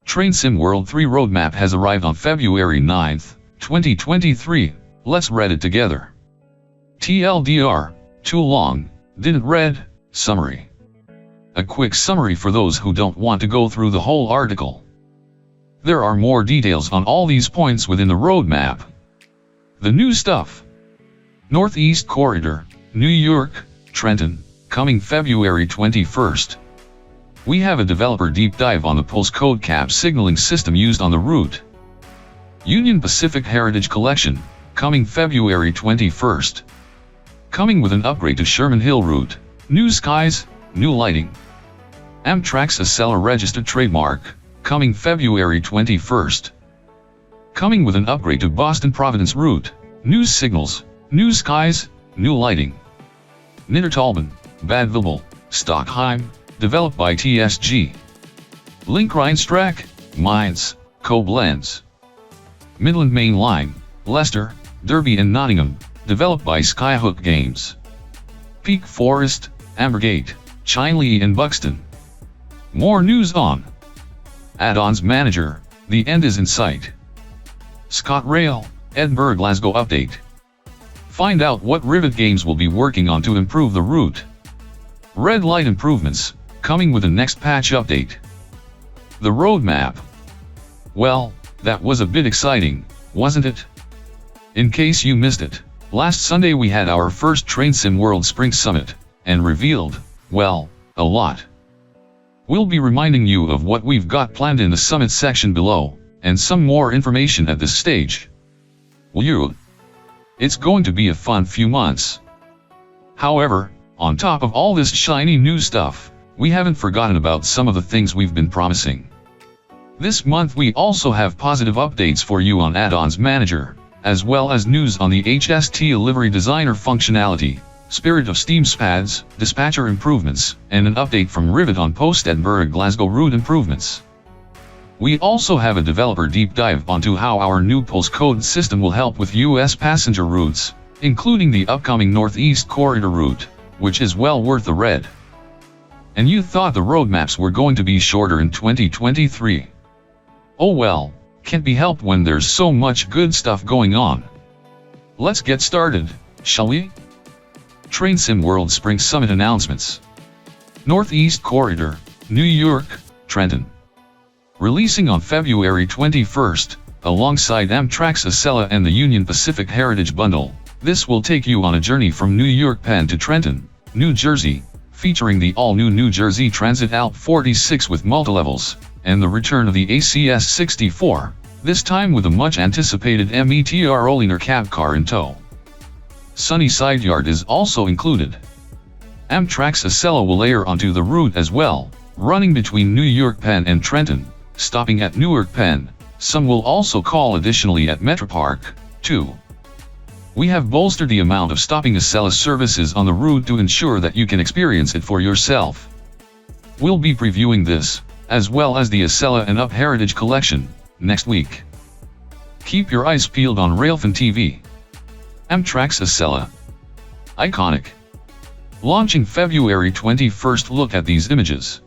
Train Sim World 3 roadmap has arrived on February 9, 2023. Let's read it together. TLDR, too long, didn't read, summary. A quick summary for those who don't want to go through the whole article. There are more details on all these points within the roadmap. The new stuff. Northeast Corridor, New York, Trenton, coming February 21st. We have a developer deep dive on the pulse code cab signaling system used on the route. Union Pacific Heritage Collection, coming February 21st. Coming with an upgrade to Sherman Hill route, new skies, new lighting. Amtrak's Acela registered trademark, coming February 21st. Coming with an upgrade to Boston Providence route, new signals, new skies, new lighting. Nittertalben, Bad Vilbel, Stockheim, developed by TSG. Link Rheinstrack, Mainz, Koblenz. Midland Main Line, Leicester, Derby and Nottingham, developed by Skyhook Games. Peak Forest, Ambergate, Chinley and Buxton. More news on Add-ons Manager, the end is in sight. ScotRail, Edinburgh Glasgow update. Find out what Rivet Games will be working on to improve the route. Red light improvements, coming with the next patch update. The roadmap. Well, that was a bit exciting, wasn't it? In case you missed it, last Sunday we had our first Train Sim World Spring Summit, and revealed, well, a lot. We'll be reminding you of what we've got planned in the summit section below, and some more information at this stage. It's going to be a fun few months. However, on top of all this shiny new stuff, we haven't forgotten about some of the things we've been promising. This month we also have positive updates for you on Add-ons Manager, as well as news on the HST Livery Designer functionality, Spirit of Steam SPADs, dispatcher improvements, and an update from Rivet on post-Edinburgh Glasgow route improvements. We also have a developer deep dive onto how our new pulse code system will help with US passenger routes, including the upcoming Northeast Corridor route, which is well worth the read. And you thought the roadmaps were going to be shorter in 2023. Oh well, can't be helped when there's so much good stuff going on. Let's get started, shall we? Train Sim World Spring Summit announcements. Northeast Corridor, New York, Trenton. Releasing on February 21st, alongside Amtrak's Acela and the Union Pacific Heritage Bundle, this will take you on a journey from New York Penn to Trenton, New Jersey, featuring the all-new New Jersey Transit Alp 46 with multilevels, and the return of the ACS 64, this time with a much-anticipated Metroliner cab car in tow. Sunny Side Yard is also included. Amtrak's Acela will layer onto the route as well, running between New York Penn and Trenton, stopping at Newark Penn. Some will also call additionally at Metropark, too. We have bolstered the amount of stopping Acela services on the route to ensure that you can experience it for yourself. We'll be previewing this, as well as the Acela and Up Heritage Collection, next week. Keep your eyes peeled on Railfan TV. Amtrak's Acela. Iconic. Launching February 21st. Look at these images.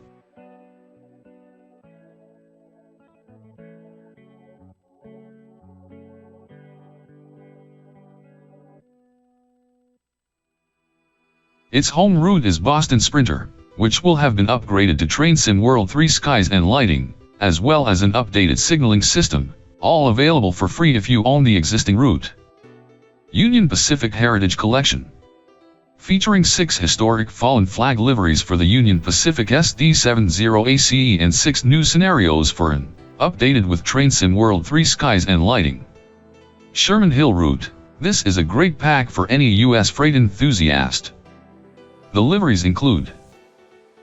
Its home route is Boston Sprinter, which will have been upgraded to Train Sim World 3 skies and lighting, as well as an updated signaling system, all available for free if you own the existing route. Union Pacific Heritage Collection. Featuring 6 historic fallen flag liveries for the Union Pacific SD70 ACE and 6 new scenarios for an updated with Train Sim World 3 skies and lighting. Sherman Hill route. This is a great pack for any US freight enthusiast. The liveries include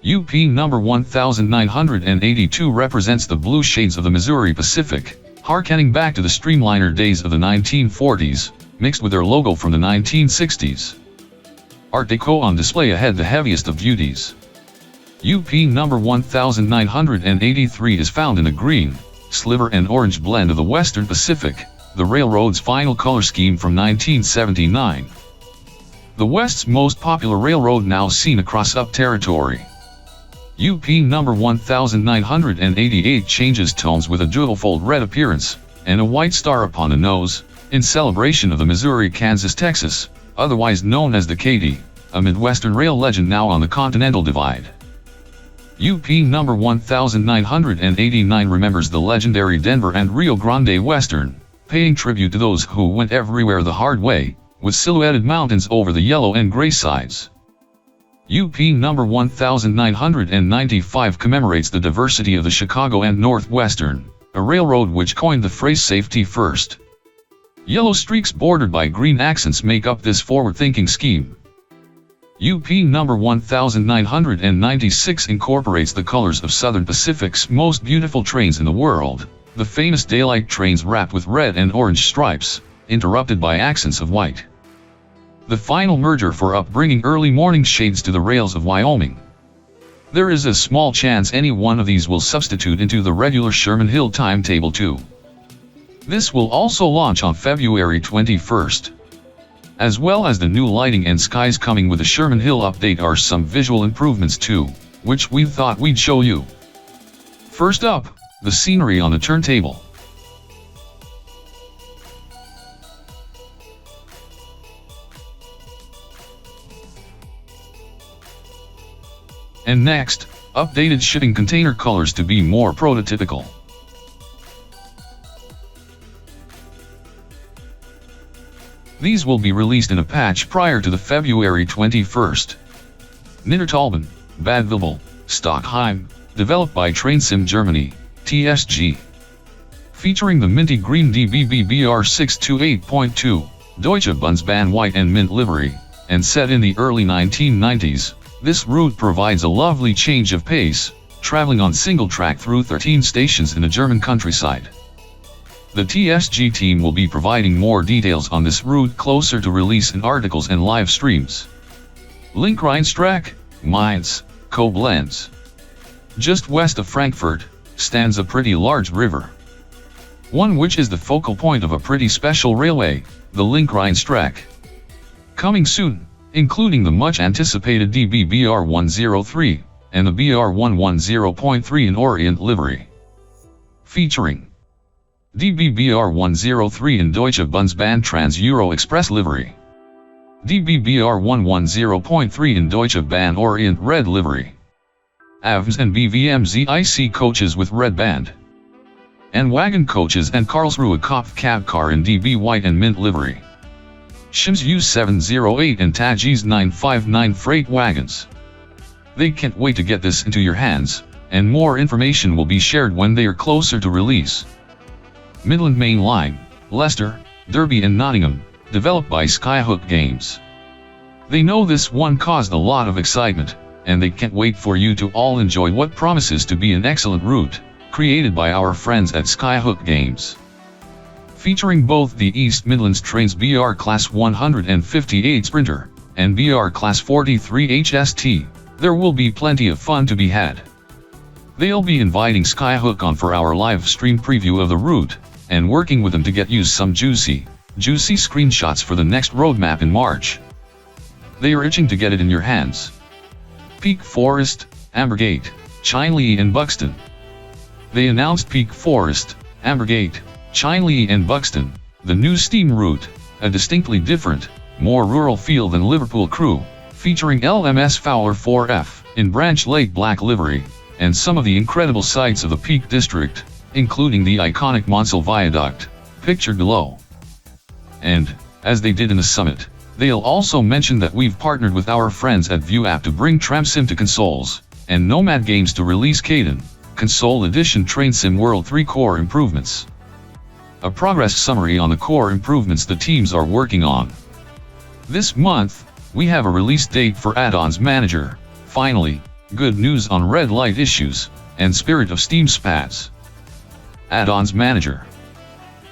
UP number 1982 represents the blue shades of the Missouri Pacific, harkening back to the streamliner days of the 1940s, mixed with their logo from the 1960s. Art Deco on display ahead, the heaviest of beauties. UP number 1983 is found in a green, sliver and orange blend of the Western Pacific, the railroad's final color scheme from 1979. The West's most popular railroad now seen across Up territory. UP number 1988 changes tones with a dual-fold red appearance, and a white star upon the nose, in celebration of the Missouri-Kansas-Texas, otherwise known as the KD, a Midwestern rail legend now on the Continental Divide. UP number 1989 remembers the legendary Denver and Rio Grande Western, paying tribute to those who went everywhere the hard way, with silhouetted mountains over the yellow and gray sides. UP number 1995 commemorates the diversity of the Chicago and Northwestern, a railroad which coined the phrase safety first. Yellow streaks bordered by green accents make up this forward-thinking scheme. UP number 1996 incorporates the colors of Southern Pacific's most beautiful trains in the world, the famous daylight trains wrapped with red and orange stripes, interrupted by accents of white. The final merger for upbringing early morning shades to the rails of Wyoming. There is a small chance any one of these will substitute into the regular Sherman Hill timetable too. This will also launch on February 21st. As well as the new lighting and skies coming with the Sherman Hill update are some visual improvements too, which we thought we'd show you. First up, the scenery on the turntable. And next, updated shipping container colors to be more prototypical. These will be released in a patch prior to the February 21st. Nittertalben, Bad Vilbel, Stockheim, developed by Trainsim Germany, TSG. Featuring the minty green DBBBR 628.2, Deutsche Bundesbahn white and mint livery, and set in the early 1990s. This route provides a lovely change of pace, traveling on single track through 13 stations in the German countryside. The TSG team will be providing more details on this route closer to release in articles and live streams. Linkrijnstrack, Mainz, Koblenz. Just west of Frankfurt, stands a pretty large river. One which is the focal point of a pretty special railway, the Linkrijnstrack. Coming soon, including the much-anticipated DB-BR 103, and the BR 110.3 in Orient livery. Featuring DB-BR 103 in Deutsche Bundesbahn Trans-Euro Express livery. DB-BR 110.3 in Deutsche Bahn Orient red livery. AVS and BVMZ IC coaches with red band. And wagon coaches and Karlsruhe Kopf cab car in DB white and mint livery. Shims U708 and Tagis 959 freight wagons. They can't wait to get this into your hands, and more information will be shared when they are closer to release. Midland Main Line, Leicester, Derby and Nottingham, developed by Skyhook Games. They know this one caused a lot of excitement, and they can't wait for you to all enjoy what promises to be an excellent route, created by our friends at Skyhook Games. Featuring both the East Midlands trains BR Class 158 Sprinter, and BR Class 43 HST, there will be plenty of fun to be had. They'll be inviting Skyhook on for our live stream preview of the route, and working with them to get you some juicy screenshots for the next roadmap in March. They are itching to get it in your hands. Peak Forest, Ambergate, Chinley and Buxton. They announced Peak Forest, Ambergate, Chinley and Buxton, the new steam route, a distinctly different, more rural feel than Liverpool Crew, featuring LMS Fowler 4F, in Branch Lake black livery, and some of the incredible sights of the Peak District, including the iconic Monsell Viaduct, pictured below. And, as they did in the summit, they'll also mention that we've partnered with our friends at ViewApp to bring TramSim to consoles, and Nomad Games to release Caden, Console Edition Train Sim World 3 core improvements. A progress summary on the core improvements the teams are working on. This month, we have a release date for Add-ons Manager, finally, good news on red light issues, and Spirit of Steam Spats. Add-ons Manager.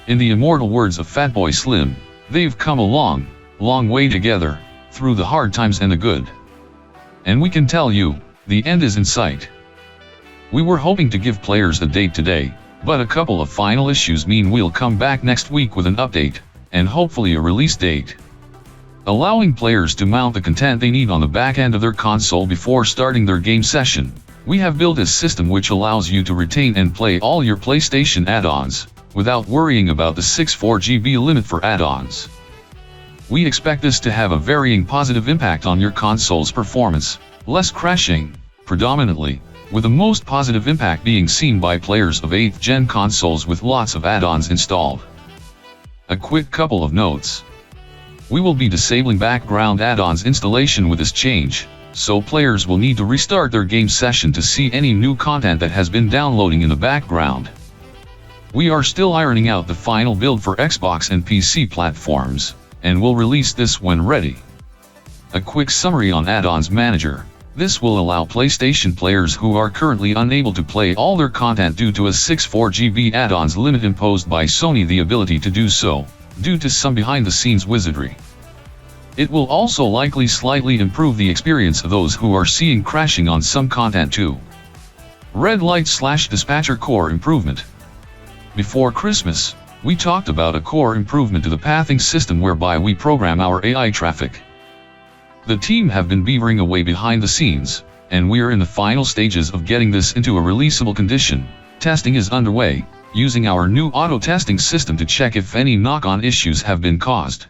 In the immortal words of Fatboy Slim, they've come a long way together, through the hard times and the good. And we can tell you, the end is in sight. We were hoping to give players a date today, but a couple of final issues mean we'll come back next week with an update, and hopefully a release date. Allowing players to mount the content they need on the back end of their console before starting their game session, We have built a system which allows you to retain and play all your PlayStation add-ons, without worrying about the 64 GB limit for add-ons. We expect this to have a varying positive impact on your console's performance, less crashing, predominantly, with the most positive impact being seen by players of 8th gen consoles with lots of add-ons installed. A quick couple of notes. We will be disabling background add-ons installation with this change, so players will need to restart their game session to see any new content that has been downloading in the background. We are still ironing out the final build for Xbox and PC platforms, and will release this when ready. A quick summary on Add-ons Manager. This will allow PlayStation players who are currently unable to play all their content due to a 64 GB add-ons limit imposed by Sony the ability to do so, due to some behind-the-scenes wizardry. It will also likely slightly improve the experience of those who are seeing crashing on some content too. Red Light/Dispatcher Core Improvement. Before Christmas, we talked about a core improvement to the pathing system whereby we program our AI traffic. The team have been beavering away behind the scenes, and we are in the final stages of getting this into a releasable condition. Testing is underway, using our new auto-testing system to check if any knock-on issues have been caused.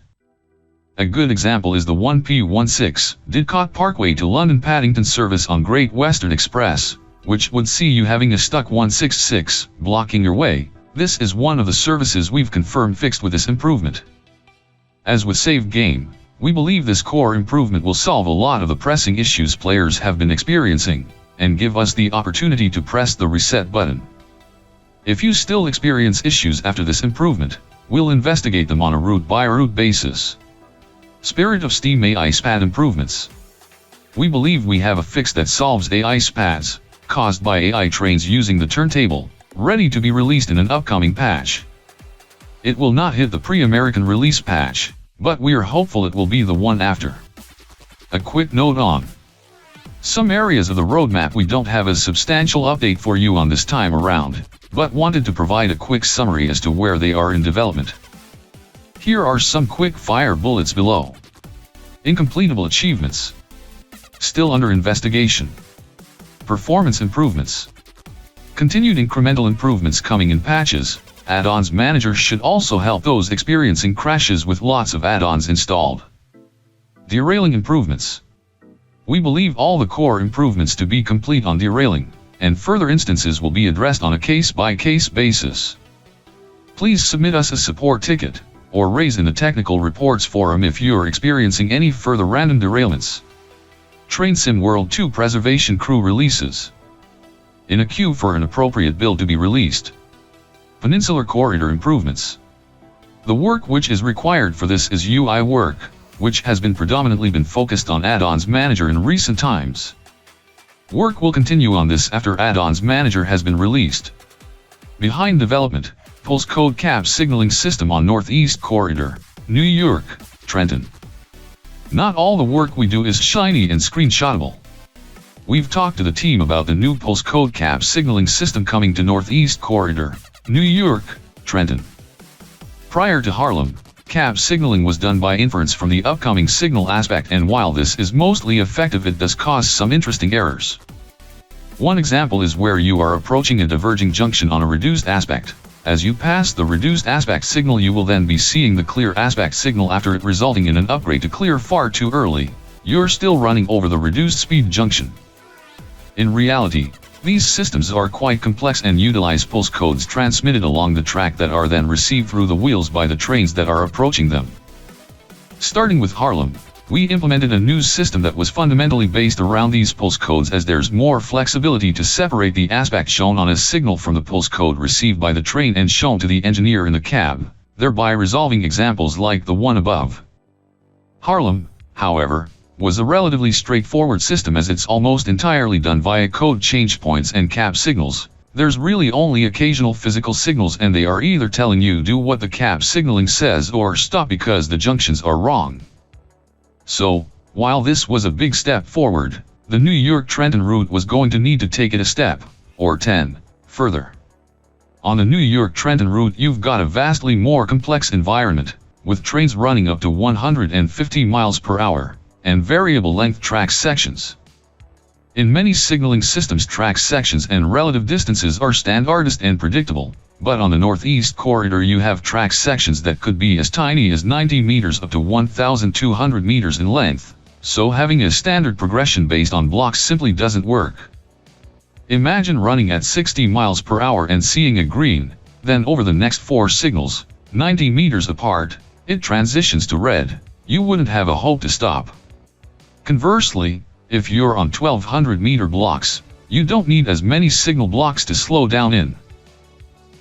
A good example is the 1P16 Didcot Parkway to London Paddington service on Great Western Express, which would see you having a stuck 166 blocking your way. This is one of the services we've confirmed fixed with this improvement. As with Save Game, we believe this core improvement will solve a lot of the pressing issues players have been experiencing, and give us the opportunity to press the reset button. If you still experience issues after this improvement, we'll investigate them on a route-by-route basis. Spirit of Steam AI SPAD improvements. We believe we have a fix that solves AI SPADs, caused by AI trains using the turntable, ready to be released in an upcoming patch. It will not hit the pre-American release patch, but we are hopeful it will be the one after. A quick note on some areas of the roadmap we don't have a substantial update for you on this time around, but wanted to provide a quick summary as to where they are in development. Here are some quick fire bullets below. Incompletable achievements. Still under investigation. Performance improvements. Continued incremental improvements coming in patches. Add-ons Manager should also help those experiencing crashes with lots of add-ons installed. Derailing improvements. We believe all the core improvements to be complete on derailing, and further instances will be addressed on a case-by-case basis. Please submit us a support ticket, or raise in the technical reports forum if you are experiencing any further random derailments. Train Sim World 2 Preservation Crew releases. In a queue for an appropriate build to be released. Peninsular Corridor improvements. The work which is required for this is UI work, which has been predominantly focused on Add-ons Manager in recent times. Work will continue on this after Add-ons Manager has been released. Behind development, pulse code cab signaling system on Northeast Corridor, New York, Trenton. Not all the work we do is shiny and screenshotable. We've talked to the team about the new pulse code cab signaling system coming to Northeast Corridor, New York, Trenton. Prior to Harlem, cab signaling was done by inference from the upcoming signal aspect, and while this is mostly effective, it does cause some interesting errors. One example is where you are approaching a diverging junction on a reduced aspect. As you pass the reduced aspect signal, you will then be seeing the clear aspect signal after it, resulting in an upgrade to clear far too early. You're still running over the reduced speed junction. In reality, these systems are quite complex and utilize pulse codes transmitted along the track that are then received through the wheels by the trains that are approaching them. Starting with Harlem, we implemented a new system that was fundamentally based around these pulse codes, as there's more flexibility to separate the aspect shown on a signal from the pulse code received by the train and shown to the engineer in the cab, thereby resolving examples like the one above. Harlem, however, was a relatively straightforward system, as it's almost entirely done via code change points and cab signals. There's really only occasional physical signals, and they are either telling you do what the cab signaling says or stop because the junctions are wrong. So, while this was a big step forward, the New York-Trenton route was going to need to take it a step, or 10, further. On the New York-Trenton route, you've got a vastly more complex environment, with trains running up to 150 miles per hour, and variable length track sections. In many signaling systems, track sections and relative distances are standardized and predictable, but on the Northeast Corridor you have track sections that could be as tiny as 90 meters up to 1,200 meters in length, so having a standard progression based on blocks simply doesn't work. Imagine running at 60 miles per hour and seeing a green, then over the next 4 signals, 90 meters apart, it transitions to red. You wouldn't have a hope to stop. Conversely, if you're on 1,200 meter blocks, you don't need as many signal blocks to slow down in.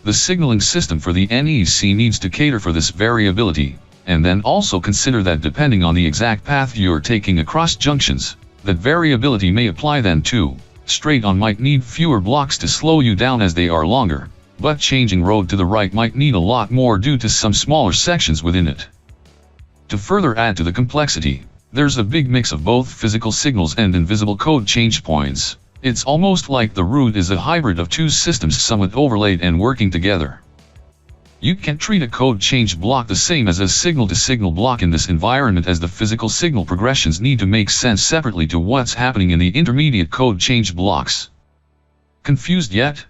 The signaling system for the NEC needs to cater for this variability, and then also consider that depending on the exact path you're taking across junctions, that variability may apply then too. Straight on might need fewer blocks to slow you down as they are longer, but changing road to the right might need a lot more due to some smaller sections within it. To further add to the complexity, there's a big mix of both physical signals and invisible code change points. It's almost like the route is a hybrid of 2 systems somewhat overlaid and working together. You can't treat a code change block the same as a signal-to-signal block in this environment, as the physical signal progressions need to make sense separately to what's happening in the intermediate code change blocks. Confused yet?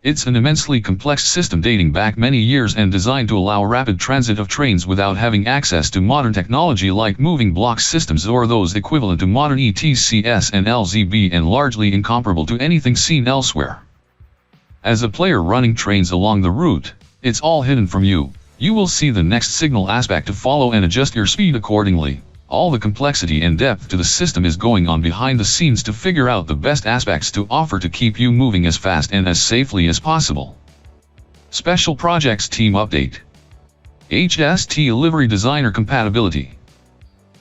It's an immensely complex system dating back many years and designed to allow rapid transit of trains without having access to modern technology like moving block systems or those equivalent to modern ETCS and LZB, and largely incomparable to anything seen elsewhere. As a player running trains along the route, it's all hidden from you. You will see the next signal aspect to follow and adjust your speed accordingly. All the complexity and depth to the system is going on behind the scenes to figure out the best aspects to offer to keep you moving as fast and as safely as possible. Special Projects Team Update. HST Livery Designer Compatibility.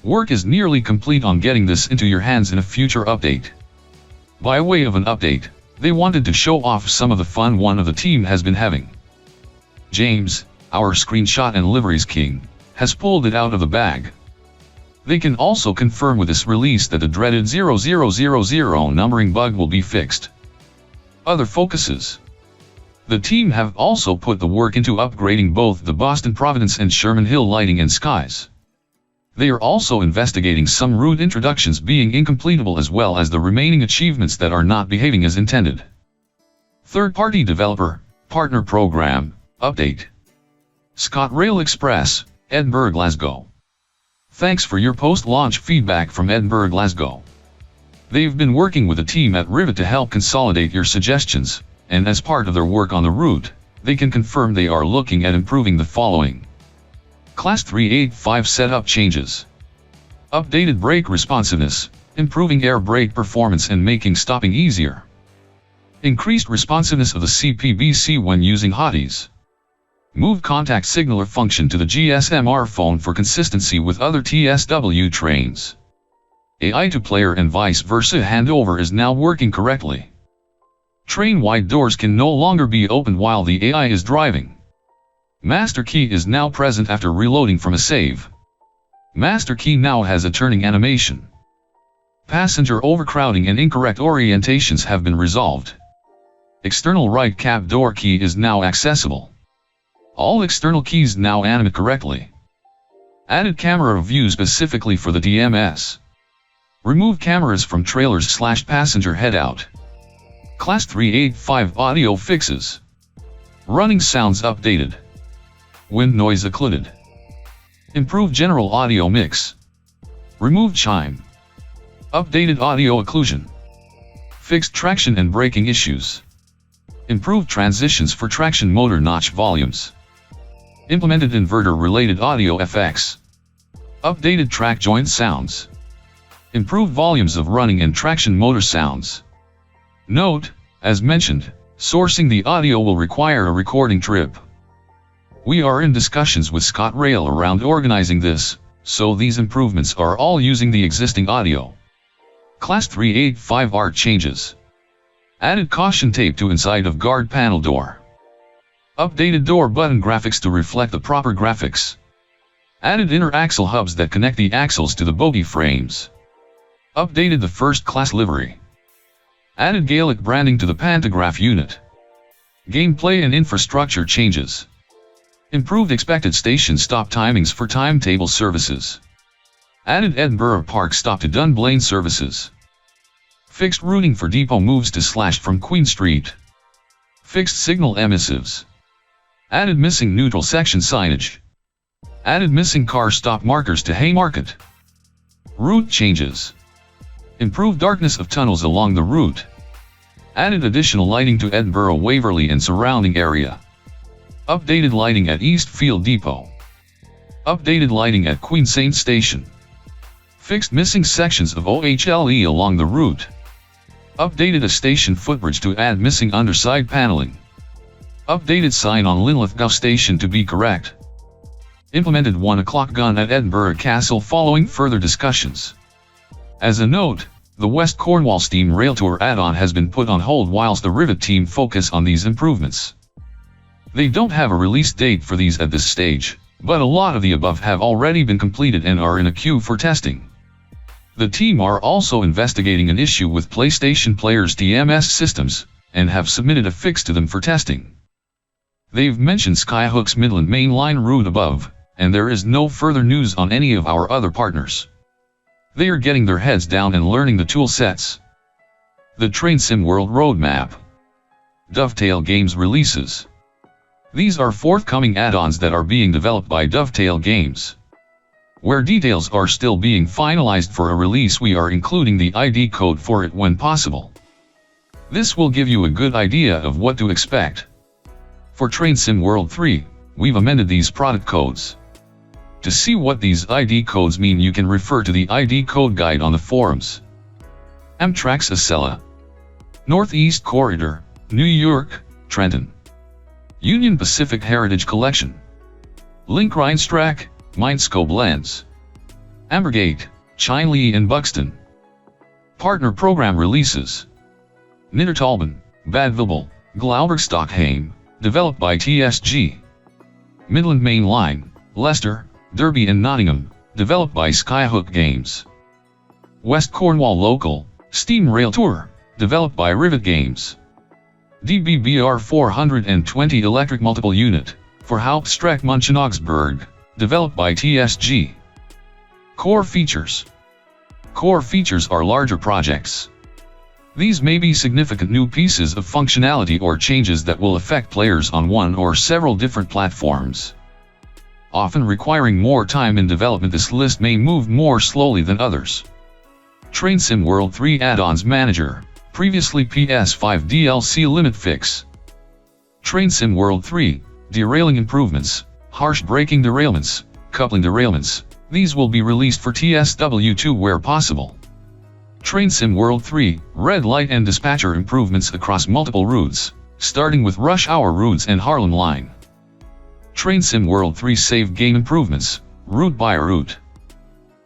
Work is nearly complete on getting this into your hands in a future update. By way of an update, they wanted to show off some of the fun one of the team has been having. James, our screenshot and liveries king, has pulled it out of the bag. They can also confirm with this release that the dreaded 0000 numbering bug will be fixed. Other focuses. The team have also put the work into upgrading both the Boston Providence and Sherman Hill lighting and skies. They are also investigating some route introductions being incompletable, as well as the remaining achievements that are not behaving as intended. Third-party developer, partner program, update. ScotRail Express, Edinburgh, Glasgow. Thanks for your post-launch feedback from Edinburgh, Glasgow. They've been working with a team at Rivet to help consolidate your suggestions, and as part of their work on the route, they can confirm they are looking at improving the following. Class 385 setup changes. Updated brake responsiveness, improving air brake performance and making stopping easier. Increased responsiveness of the CPBC when using hotties. Move contact signaler function to the GSMR phone for consistency with other TSW trains. AI to player and vice versa handover is now working correctly. Train-wide doors can no longer be opened while the AI is driving. Master key is now present after reloading from a save. Master key now has a turning animation. Passenger overcrowding and incorrect orientations have been resolved. External right cab door key is now accessible. All external keys now animate correctly. Added camera view specifically for the DMS. Remove cameras from trailers/passenger headout. Class 385 audio fixes. Running sounds updated. Wind noise occluded. Improved general audio mix. Removed chime. Updated audio occlusion. Fixed traction and braking issues. Improved transitions for traction motor notch volumes. Implemented inverter-related audio effects. Updated track joint sounds. Improved volumes of running and traction motor sounds. Note, as mentioned, sourcing the audio will require a recording trip. We are in discussions with ScotRail around organizing this, so these improvements are all using the existing audio. Class 385 art changes. Added caution tape to inside of guard panel door. Updated door button graphics to reflect the proper graphics. Added inner axle hubs that connect the axles to the bogie frames. Updated the first class livery. Added Gaelic branding to the pantograph unit. Gameplay and infrastructure changes. Improved expected station stop timings for timetable services. Added Edinburgh Park stop to Dunblane services. Fixed routing for depot moves to / from Queen Street. Fixed signal emissives. Added missing neutral section signage. Added missing car stop markers to Haymarket. Route changes. Improved darkness of tunnels along the route. Added additional lighting to Edinburgh, Waverley and surrounding area. Updated lighting at Eastfield Depot. Updated lighting at Queen Saint Station. Fixed missing sections of OHLE along the route. Updated a station footbridge to add missing underside paneling. Updated sign on Linlithgow Station to be correct. Implemented 1 o'clock gun at Edinburgh Castle following further discussions. As a note, the West Cornwall Steam Rail Tour add-on has been put on hold whilst the Rivet team focus on these improvements. They don't have a release date for these at this stage, but a lot of the above have already been completed and are in a queue for testing. The team are also investigating an issue with PlayStation players' TMS systems, and have submitted a fix to them for testing. They've mentioned Skyhook's Midland Main Line route above, and there is no further news on any of our other partners. They are getting their heads down and learning the tool sets. The Train Sim World Roadmap. Dovetail Games releases. These are forthcoming add-ons that are being developed by Dovetail Games. Where details are still being finalized for a release, we are including the ID code for it when possible. This will give you a good idea of what to expect. For Train Sim World 3, we've amended these product codes. To see what these ID codes mean, you can refer to the ID code guide on the forums. Amtrak's Acela. Northeast Corridor, New York, Trenton. Union Pacific Heritage Collection. Link Rhinstrack, Mindscope Lens. Ambergate, Chinley and Buxton. Partner Program releases. Niddertalben, Bad Vilbel, Glauberg Stockheim, developed by TSG. Midland Main Line, Leicester, Derby and Nottingham, developed by Skyhook Games. West Cornwall Local, Steam Rail Tour, developed by Rivet Games. DBBR 420 Electric Multiple Unit, for Hauptstrecke München-Augsburg, developed by TSG. Core Features. Core features are larger projects. These may be significant new pieces of functionality or changes that will affect players on one or several different platforms. Often requiring more time in development, this list may move more slowly than others. Train Sim World 3 Add-ons Manager, previously PS5 DLC Limit Fix. Train Sim World 3, Derailing Improvements, Harsh Braking Derailments, Coupling Derailments, these will be released for TSW2 where possible. Train Sim World 3, Red Light and Dispatcher Improvements across multiple routes, starting with Rush Hour routes and Harlem Line. Train Sim World 3 Save Game Improvements, Route by Route.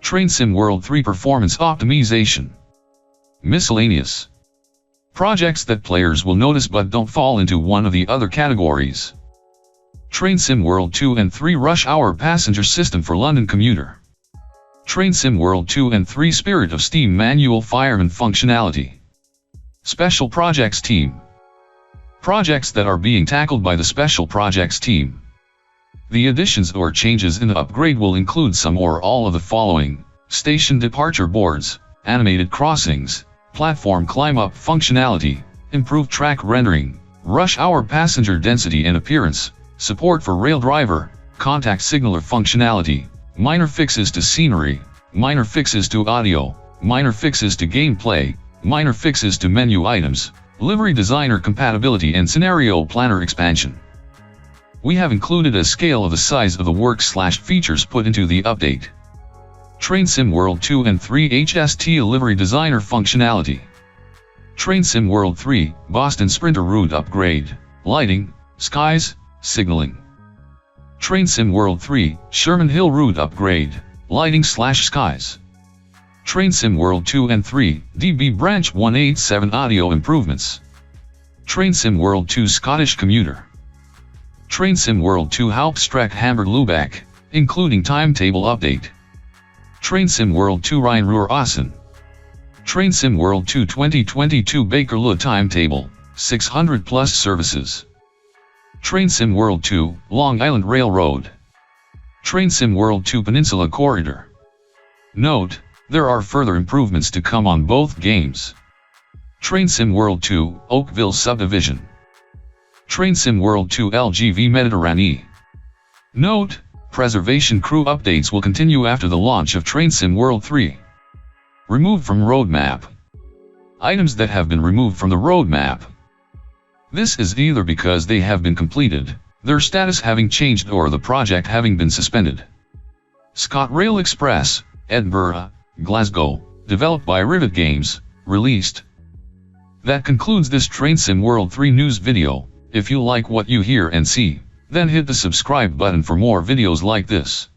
Train Sim World 3 Performance Optimization. Miscellaneous. Projects that players will notice but don't fall into one of the other categories. Train Sim World 2 and 3 Rush Hour Passenger System for London Commuter. Train Sim World 2 and 3 Spirit of Steam Manual Fireman Functionality. Special Projects Team. Projects that are being tackled by the Special Projects Team. The additions or changes in the upgrade will include some or all of the following: station departure boards, animated crossings, platform climb-up functionality, improved track rendering, rush hour passenger density and appearance, support for rail driver, contact signaler functionality, minor fixes to scenery, minor fixes to audio, minor fixes to gameplay, minor fixes to menu items, livery designer compatibility and scenario planner expansion. We have included a scale of the size of the work/features put into the update. Train Sim World 2 and 3 HST Livery Designer functionality. Train Sim World 3 Boston Sprinter route upgrade, lighting, skies, signaling. Train Sim World 3 Sherman Hill route upgrade, lighting/skies. Train Sim World 2 and 3 DB Branch 187 audio improvements. Train Sim World 2 Scottish Commuter. Train Sim World 2 Hauptstrecke Hamburg-Lübeck, including timetable update. Train Sim World 2 Rhein-Ruhr-Assen. Train Sim World 2 2022 Bakerloo timetable, 600 plus services. Train Sim World 2 Long Island Railroad. Train Sim World 2 Peninsula Corridor. Note, there are further improvements to come on both games. Train Sim World 2, Oakville Subdivision. Train Sim World 2 LGV Mediterranean. Note, preservation crew updates will continue after the launch of Train Sim World 3. Removed from roadmap. Items that have been removed from the roadmap. This is either because they have been completed, their status having changed, or the project having been suspended. ScotRail Express, Edinburgh, Glasgow, developed by Rivet Games, released. That concludes this Train Sim World 3 news video. If you like what you hear and see, then hit the subscribe button for more videos like this.